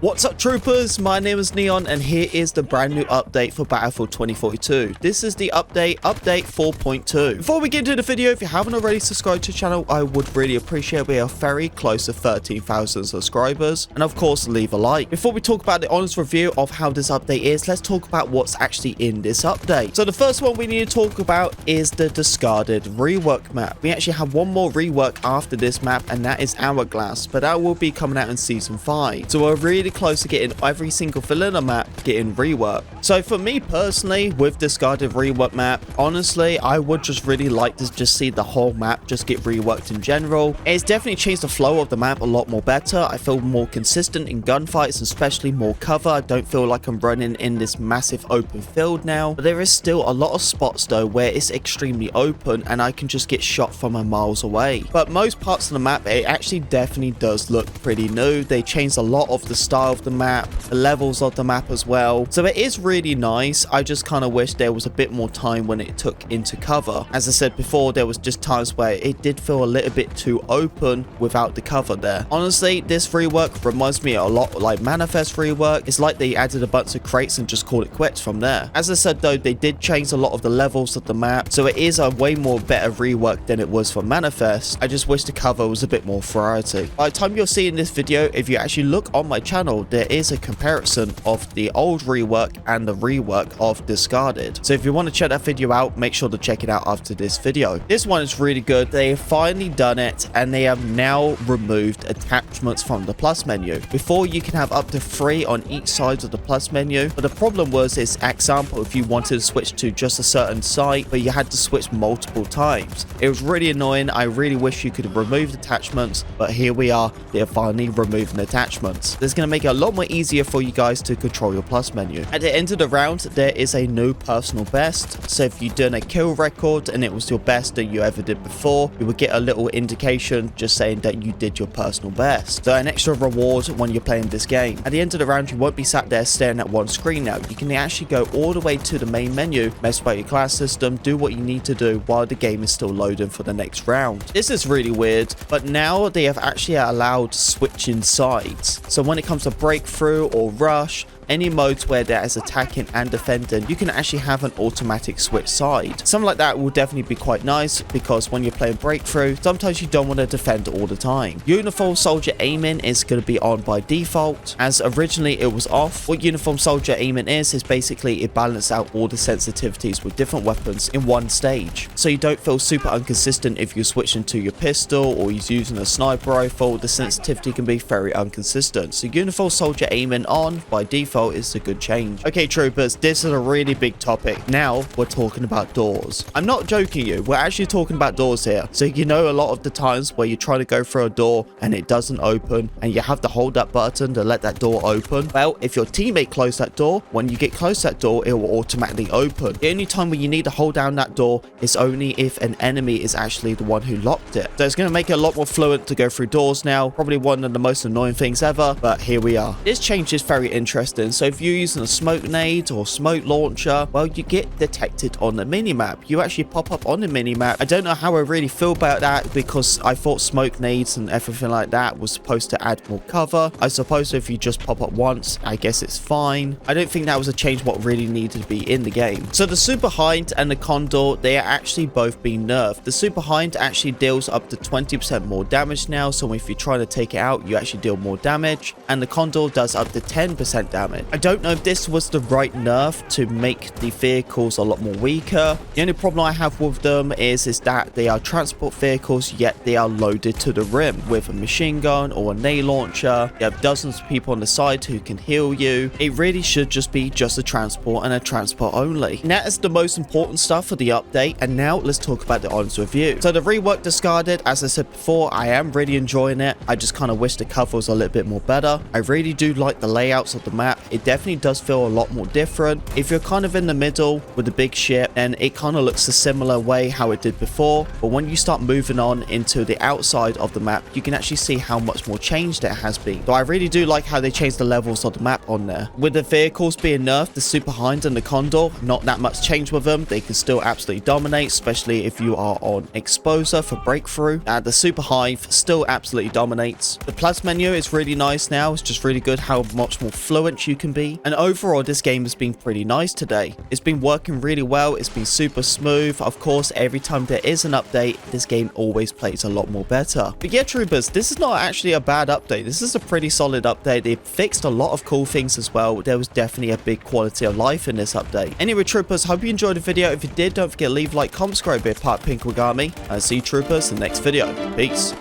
What's up, troopers? My name is Neon, and here is the brand new update for Battlefield 2042. This is the update 4.2. Before we get into the video, if you haven't already subscribed to the channel, I would really appreciate it. We are very close to 13,000 subscribers, and of course, leave a like. Before we talk about the honest review of how this update is, let's talk about what's actually in this update. So the first one we need to talk about is the discarded rework map. We actually have one more rework after this map, and that is Hourglass, but that will be coming out in Season 5. So we're really close to getting every single vanilla map getting rework. So for me personally, with discarded rework map, honestly, I would just really like to just see the whole map just get reworked in general. It's definitely changed the flow of the map a lot more better. I feel more consistent in gunfights, especially more cover. I don't feel like I'm running in this massive open field now, but there is still a lot of spots though where it's extremely open and I can just get shot from a miles away. But most parts of the map, it actually definitely does look pretty new. They changed a lot of the style of the map, the levels of the map as well, so it is really nice. I just kind of wish there was a bit more time when it took into cover. As I said before, there was just times where it did feel a little bit too open without the cover there. Honestly, this rework reminds me a lot like Manifest rework. It's like they added a bunch of crates and just called it quits from there. As I said though, they did change a lot of the levels of the map, so it is a way more better rework than it was for Manifest. I just wish the cover was a bit more variety. By the time you're seeing this video, if you actually look on my channel, there is a comparison of the old rework and the rework of discarded. So if you want to check that video out, make sure to check it out after this video. This one is really good. They have finally done it, and they have now removed attachments from the plus menu. Before, you can have up to 3 on each side of the plus menu, but the problem was, is example, if you wanted to switch to just a certain site, but you had to switch multiple times. It was really annoying. I really wish you could remove attachments, but here we are. They're finally removing attachments. There's going to make it a lot more easier for you guys to control your plus menu. At the end of the round, there is a new personal best. So if you're doing a kill record and it was your best that you ever did before, you would get a little indication just saying that you did your personal best. So an extra reward when you're playing this game. At the end of the round, you won't be sat there staring at one screen now. You can actually go all the way to the main menu, mess about your class system, do what you need to do while the game is still loading for the next round. This is really weird, but now they have actually allowed switching sides. So when it comes to breakthrough or rush, any modes where there is attacking and defending, you can actually have an automatic switch side. Something like that will definitely be quite nice, because when you're playing breakthrough, sometimes you don't want to defend all the time. Uniform soldier aiming is going to be on by default, as originally it was off. What uniform soldier aiming is basically it balances out all the sensitivities with different weapons in one stage, so you don't feel super inconsistent if you're switching to your pistol or you're using a sniper rifle. The sensitivity can be very inconsistent, so uniform soldier aiming on by default is a good change. Okay, troopers, this is a really big topic. Now we're talking about doors. I'm not joking you, we're actually talking about doors here. So you know, a lot of the times where you're trying to go through a door and it doesn't open and you have to hold that button to let that door open. Well, if your teammate closed that door, when you get close to that door, it will automatically open. The only time when you need to hold down that door is only if an enemy is actually the one who locked it. So it's going to make it a lot more fluent to go through doors now. Probably one of the most annoying things ever, but here we are. This change is very interesting. So if you're using a smoke nade or smoke launcher, well, you get detected on the minimap. You actually pop up on the minimap. I don't know how I really feel about that, because I thought smoke nades and everything like that was supposed to add more cover. I suppose if you just pop up once, I guess it's fine. I don't think that was a change what really needed to be in the game. So the super hind and the condor, they are actually both being nerfed. The super hind actually deals up to 20% more damage now, so if you're trying to take it out, you actually deal more damage, and the condor does up to 10% damage. I don't know if this was the right nerf to make the vehicles a lot more weaker. The only problem I have with them is that they are transport vehicles, yet they are loaded to the rim with a machine gun or a nade launcher. You have dozens of people on the side who can heal you. It really should just be just a transport and a transport only. And that is the most important stuff for the update, and now let's talk about the honest review. So the rework discarded, as I said before, I am really enjoying it. I just kind of wish the cover was a little bit more better. I really do like the layouts of the map. it definitely does feel a lot more different. If you're kind of in the middle with the big ship, and it kind of looks a similar way how it did before, but when you start moving on into the outside of the map, you can actually see how much more changed it has been. So I really do like how they changed the levels of the map on there. With the vehicles being nerfed, the Super Hind and the Condor, not that much change with them. They can still absolutely dominate, especially if you are on Exposer for Breakthrough. And the Super Hive still absolutely dominates. The plus menu is really nice now. It's just really good how much more fluent you can be. And overall, this game has been pretty nice today. It's been working really well. It's been super smooth. Of course, every time there is an update, this game always plays a lot more better. But yeah, troopers, this is not actually a bad update. This is a pretty solid update. They fixed a lot of cool things as well. There was definitely a big quality of life in this update. Anyway, troopers, hope you enjoyed the video. If you did, don't forget to leave a like, comment, subscribe, be a part of Pink Wagami. And see you, troopers, in the next video. Peace.